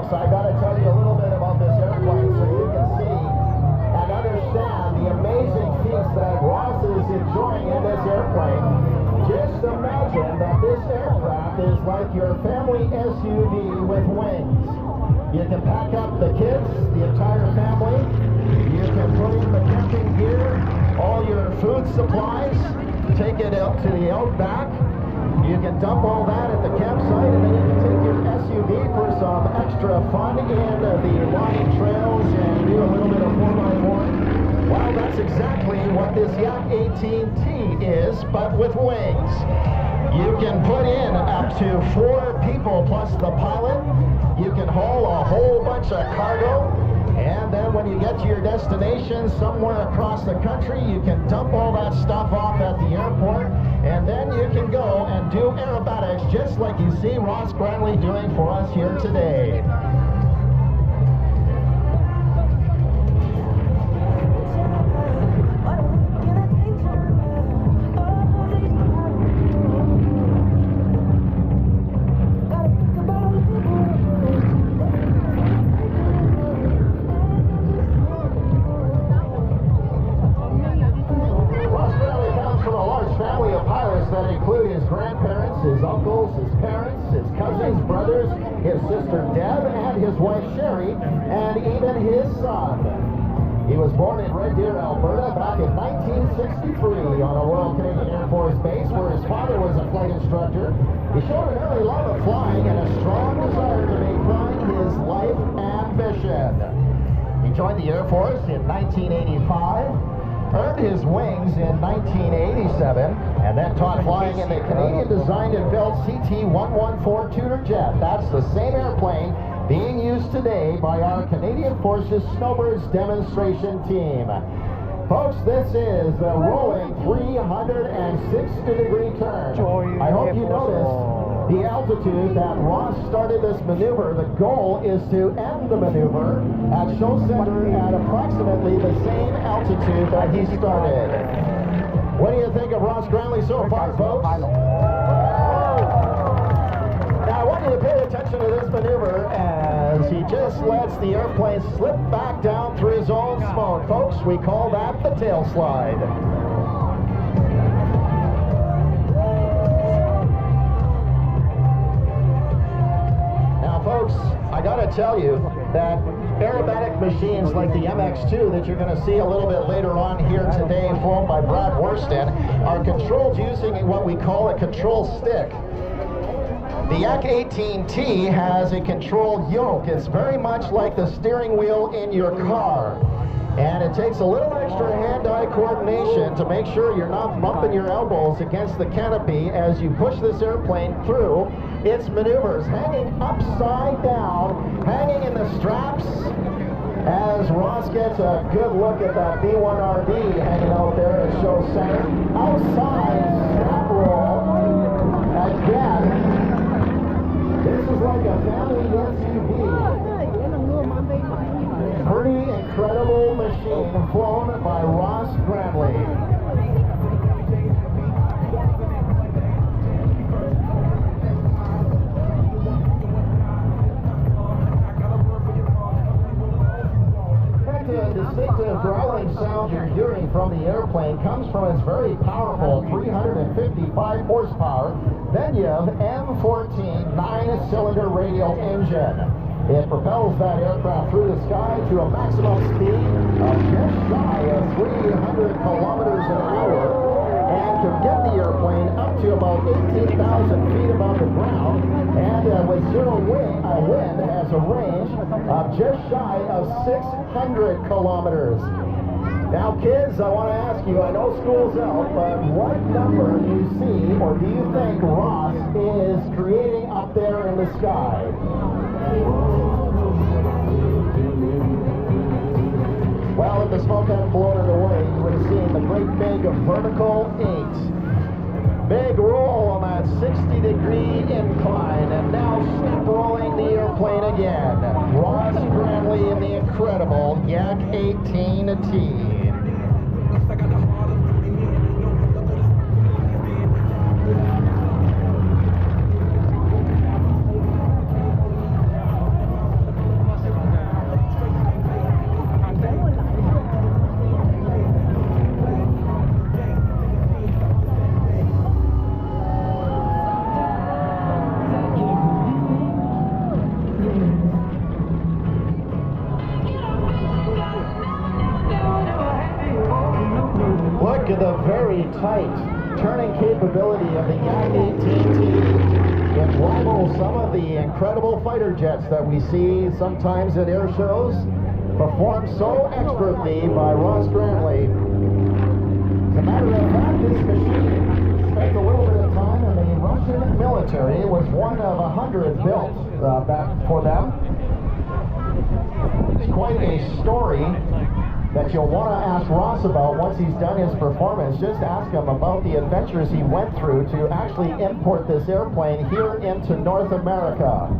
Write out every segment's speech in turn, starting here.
folks, I got to tell you a little bit about this airplane so you can see and understand the amazing feats that Ross is enjoying in this airplane. Just imagine that this aircraft is like your family SUV with wings. You can pack up the kids, the entire family. You can put in the camping gear, all your food supplies, take it out to the outback. You can dump all that at the campsite, and then you can take your SUV for some extra fun in the winding trails and do a little bit of 4x4. Well, that's exactly what this Yak 18T is, but with wings. You can put in up to 4 people plus the pilot. You can haul a whole bunch of cargo. And then when you get to your destination somewhere across the country, you can dump all that stuff off at the airport, and then you can go and do aerobatics just like you see Ross Granley doing for us here today. That include his grandparents, his uncles, his parents, his cousins, brothers, his sister Deb, and his wife Sherry, and even his son. He was born in Red Deer, Alberta back in 1963 on a Royal Canadian Air Force base where his father was a flight instructor. He showed an early love of flying and a strong desire to make flying his life ambition. He joined the Air Force in 1985. Earned his wings in 1987, and then taught flying in the Canadian-designed and built CT-114 Tudor jet. That's the same airplane being used today by our Canadian Forces Snowbirds demonstration team. Folks, this is the rolling 360-degree turn. I hope you noticed the altitude that Ross started this maneuver. The goal is to end the maneuver at show center at approximately the same altitude that he started. What do you think of Ross Granley so far, folks? Now I want you to pay attention to this maneuver as he just lets the airplane slip back down through his own smoke. Folks, we call that the tail slide. Folks, I gotta tell you that aerobatic machines like the MX2 that you're gonna see a little bit later on here today, flown by Brad Worston, are controlled using what we call a control stick. The Yak 18T has a control yoke. It's very much like the steering wheel in your car. And it takes a little extra hand-eye coordination to make sure you're not bumping your elbows against the canopy as you push this airplane through its maneuvers. Hanging upside down, hanging in the straps, as Ross gets a good look at that B1RB hanging out there at show center. Outside strap roll again. This is like a family SUV. Pretty incredible machine flown by Ross Granley. The distinctive growling sound you're hearing from the airplane comes from its very powerful 355 horsepower Venyov M14 9-cylinder radial engine. It propels that aircraft through the sky to a maximum speed of just shy of 300 kilometers an hour and can get the airplane up to about 18,000 feet above the ground, and with zero wind has a range of just shy of 600 kilometers. Now kids, I want to ask you, I know school's out, but what number do you see or do you think Ross is creating up there in the sky? Well, if the smoke hadn't blown it away, you would have seen the great big vertical 8. Big roll on that 60-degree incline, and now step rolling the airplane again. Ross Granley in the incredible Yak 18T. Look at the very tight turning capability of the Yak 18T. It rivals some of the incredible fighter jets that we see sometimes at air shows, performed so expertly by Ross Grantley. As a matter of fact, this machine spent a little bit of time in the Russian military. It was one of 100 built back for them. It's quite a story that you'll want to ask Ross about once he's done his performance. Just ask him about the adventures he went through to actually import this airplane here into North America.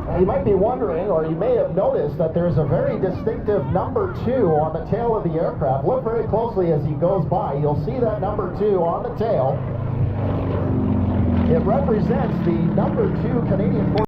Now, you might be wondering, or you may have noticed, that there's a very distinctive number 2 on the tail of the aircraft. Look very closely as he goes by. You'll see that number 2 on the tail. It represents the number 2 Canadian Force